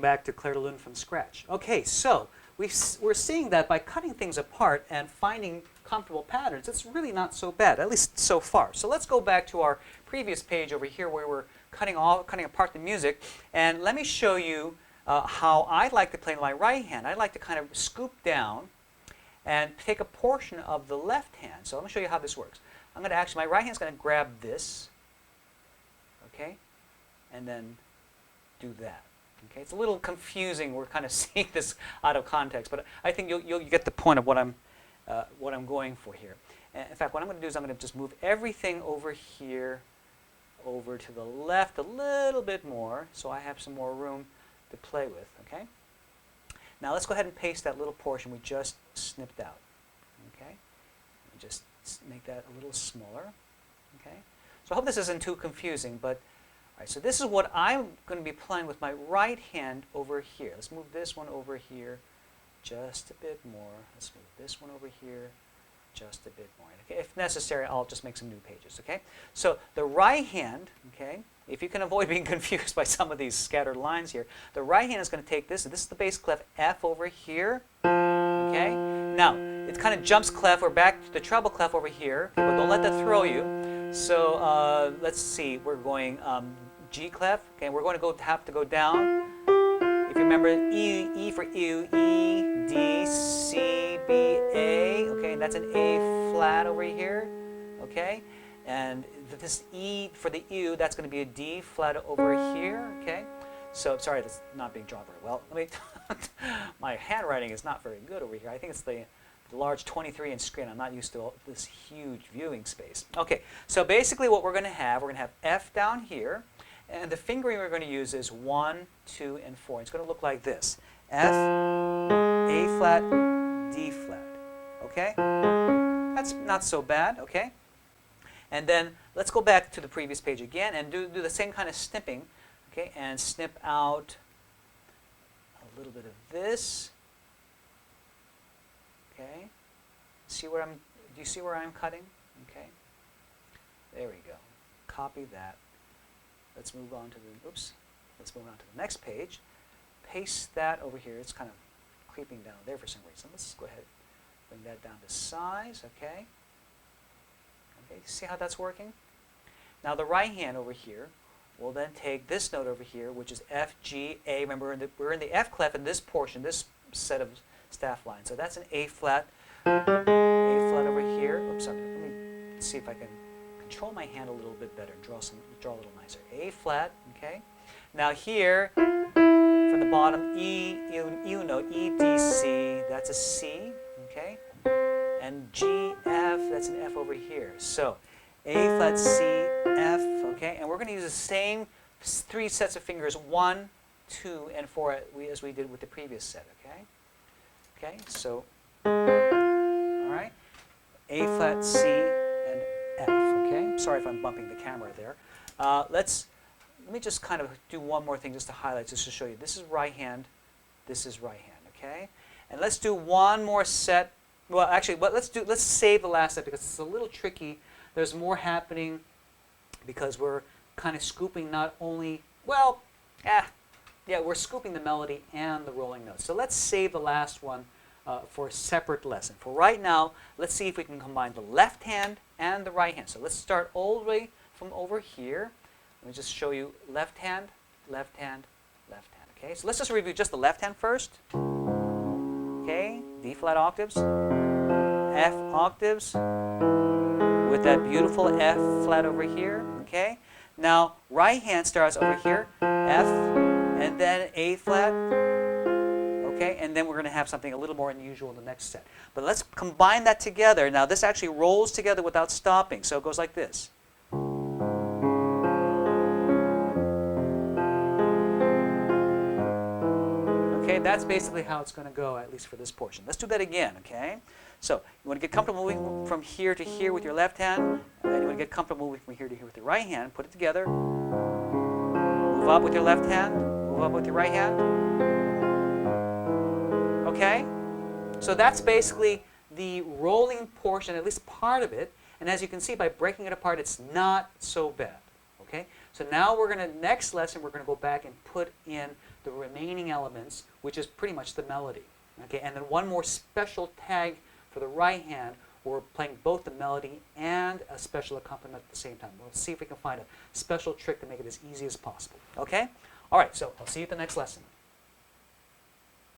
back to Clair de Lune from scratch. Okay, so we're seeing that by cutting things apart and finding comfortable patterns, it's really not so bad, at least so far. So let's go back to our previous page over here where we're cutting apart the music, and let me show you how I like to play with my right hand. I like to kind of scoop down and take a portion of the left hand. So let me show you how this works. I'm going to actually, my right hand's going to grab this, okay, and then do that. Okay, it's a little confusing. We're kind of seeing this out of context, but I think you'll get the point of what I'm going for here. In fact, what I'm going to do is I'm going to just move everything over here, over to the left a little bit more, so I have some more room to play with. Okay. Now let's go ahead and paste that little portion we just snipped out. Okay, and just make that a little smaller. Okay. So I hope this isn't too confusing, but all right, so this is what I'm going to be playing with my right hand over here. Let's move this one over here just a bit more. Let's move this one over here just a bit more. Okay, if necessary, I'll just make some new pages. Okay, so the right hand, okay, if you can avoid being confused by some of these scattered lines here, the right hand is going to take this, and this is the bass clef F over here. Okay, now it kind of jumps clef. We're back to the treble clef over here, okay, but don't let that throw you. So let's see, we're going G clef. Okay, we're going to have to go down. If you remember, E for E, E, D, C, B, A. Okay, and that's an A flat over here. Okay, and this E for the U, that's going to be a D flat over here. Okay, so sorry, that's not being drawn very well. Let me. My handwriting is not very good over here. I think it's the large 23-inch screen. I'm not used to this huge viewing space. Okay, so basically what we're going to have F down here. And the fingering we're going to use is 1, 2, and 4. It's going to look like this. F, A flat, D flat. Okay? That's not so bad, okay? And then let's go back to the previous page again and do the same kind of snipping, okay? And snip out a little bit of this. Okay? Do you see where I'm cutting? Okay? There we go. Copy that. Let's move on to the next page. Paste that over here. It's kind of creeping down there for some reason. Let's go ahead and bring that down to size. Okay. Okay. See how that's working? Now the right hand over here will then take this note over here, which is F, G, A. Remember, we're in the F clef in this portion, this set of staff lines. So that's an A flat over here. Oops, let me see if I can control my hand a little bit better and draw a little nicer. A flat, okay. Now here, from the bottom, E note, E, D, C, that's a C, okay. And G, F, that's an F over here. So A flat, C, F, okay. And we're going to use the same 3 sets of fingers, 1, 2, and 4, as we did with the previous set, okay. Okay, so, all right. A flat, C, and F, okay? Sorry if I'm bumping the camera there. Let me just kind of do one more thing just to highlight, just to show you. This is right hand, this is right hand, okay? And let's do one more set. Well, actually, let's save the last set because it's a little tricky. There's more happening because we're kind of scooping not only, we're scooping the melody and the rolling notes. So let's save the last one for a separate lesson. For right now, let's see if we can combine the left hand and the right hand. So let's start all the way from over here. Let me just show you left hand, left hand, left hand. Okay, so let's just review just the left hand first. Okay, D flat octaves, F octaves, with that beautiful F flat over here. Okay, now right hand starts over here, F, and then A flat. Okay, and then we're going to have something a little more unusual in the next set. But let's combine that together. Now this actually rolls together without stopping, so it goes like this. Okay, that's basically how it's going to go, at least for this portion. Let's do that again, okay? So you want to get comfortable moving from here to here with your left hand, and you want to get comfortable moving from here to here with your right hand. Put it together. Move up with your left hand. Move up with your right hand. Okay? So that's basically the rolling portion, at least part of it. And as you can see, by breaking it apart, it's not so bad. Okay? So now next lesson, we're going to go back and put in the remaining elements, which is pretty much the melody. Okay, and then one more special tag for the right hand, where we're playing both the melody and a special accompaniment at the same time. We'll see if we can find a special trick to make it as easy as possible. Okay? All right, so I'll see you at the next lesson.